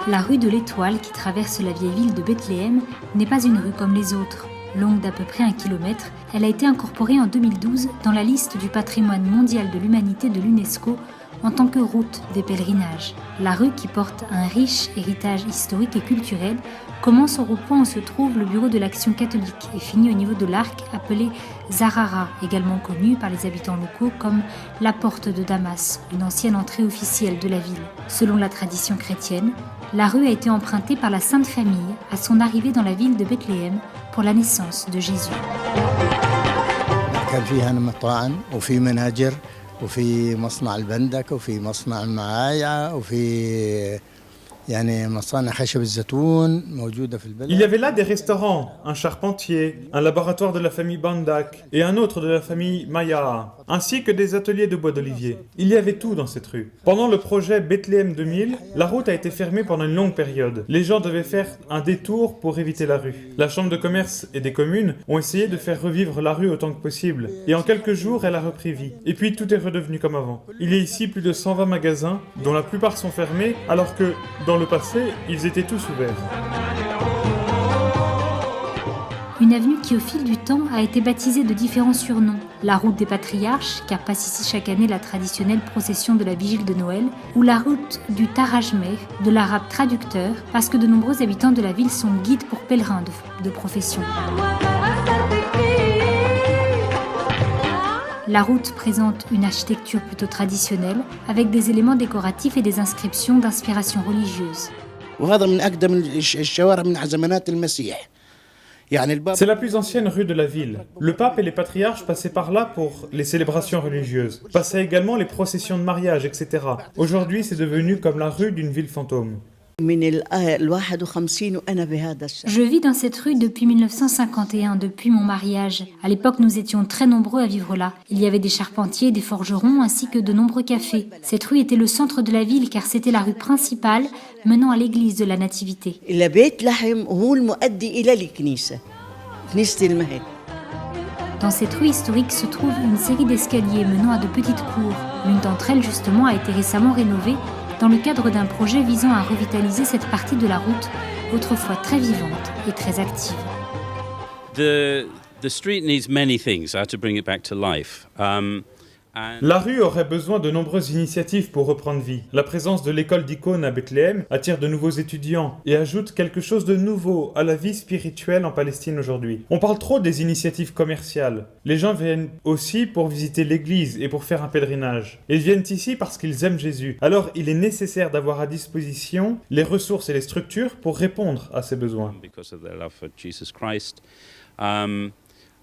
La rue de l'Étoile qui traverse la vieille ville de Bethléem n'est pas une rue comme les autres. Longue d'à peu près 1 kilomètre, elle a été incorporée en 2012 dans la liste du patrimoine mondial de l'humanité de l'UNESCO en tant que route des pèlerinages. La rue, qui porte un riche héritage historique et culturel, commence au rond-point où se trouve le bureau de l'Action catholique et finit au niveau de l'arc appelé Zarara, également connu par les habitants locaux comme la porte de Damas, une ancienne entrée officielle de la ville. Selon la tradition chrétienne, la rue a été empruntée par la Sainte Famille à son arrivée dans la ville de Bethléem pour la naissance de Jésus. كان فيها مطاعم وفي مناجر وفي مصنع البندك وفي مصنع المعايا وفي مصانع خشب الزيتون موجودة في البلد. Il y avait là des restaurants, un charpentier, un laboratoire de la famille Bandak et un autre de la famille Maya, ainsi que des ateliers de bois d'olivier. Il y avait tout dans cette rue. Pendant le projet Bethléem 2000, la route a été fermée pendant une longue période. Les gens devaient faire un détour pour éviter la rue. La chambre de commerce et des communes ont essayé de faire revivre la rue autant que possible. Et en quelques jours, elle a repris vie. Et puis tout est redevenu comme avant. Il y a ici plus de 120 magasins, dont la plupart sont fermés, alors que, dans le passé, ils étaient tous ouverts. Une avenue qui, au fil du temps, a été baptisée de différents surnoms. La route des patriarches, car passe ici chaque année la traditionnelle procession de la vigile de Noël, ou la route du Tarajmeh, de l'arabe traducteur, parce que de nombreux habitants de la ville sont guides pour pèlerins de profession. La route présente une architecture plutôt traditionnelle, avec des éléments décoratifs et des inscriptions d'inspiration religieuse. C'est la plus ancienne rue de la ville. Le pape et les patriarches passaient par là pour les célébrations religieuses. Passaient également les processions de mariage, etc. Aujourd'hui, c'est devenu comme la rue d'une ville fantôme. Je vis dans cette rue depuis 1951, depuis mon mariage. À l'époque, nous étions très nombreux à vivre là. Il y avait des charpentiers, des forgerons, ainsi que de nombreux cafés. Cette rue était le centre de la ville car c'était la rue principale menant à l'église de la Nativité. Dans cette rue historique se trouve une série d'escaliers menant à de petites cours. L'une d'entre elles, justement, a été récemment rénovée dans le cadre d'un projet visant à revitaliser cette partie de la route, autrefois très vivante et très active. The street needs many things to bring it back to life. La rue aurait besoin de nombreuses initiatives pour reprendre vie. La présence de l'école d'Icône à Bethléem attire de nouveaux étudiants et ajoute quelque chose de nouveau à la vie spirituelle en Palestine aujourd'hui. On parle trop des initiatives commerciales. Les gens viennent aussi pour visiter l'église et pour faire un pèlerinage. Ils viennent ici parce qu'ils aiment Jésus. Alors il est nécessaire d'avoir à disposition les ressources et les structures pour répondre à ces besoins.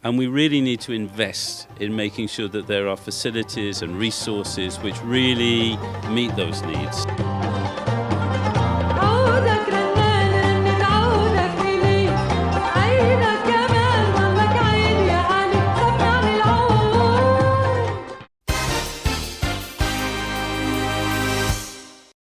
And we really need to invest in making sure that there are facilities and resources which really meet those needs.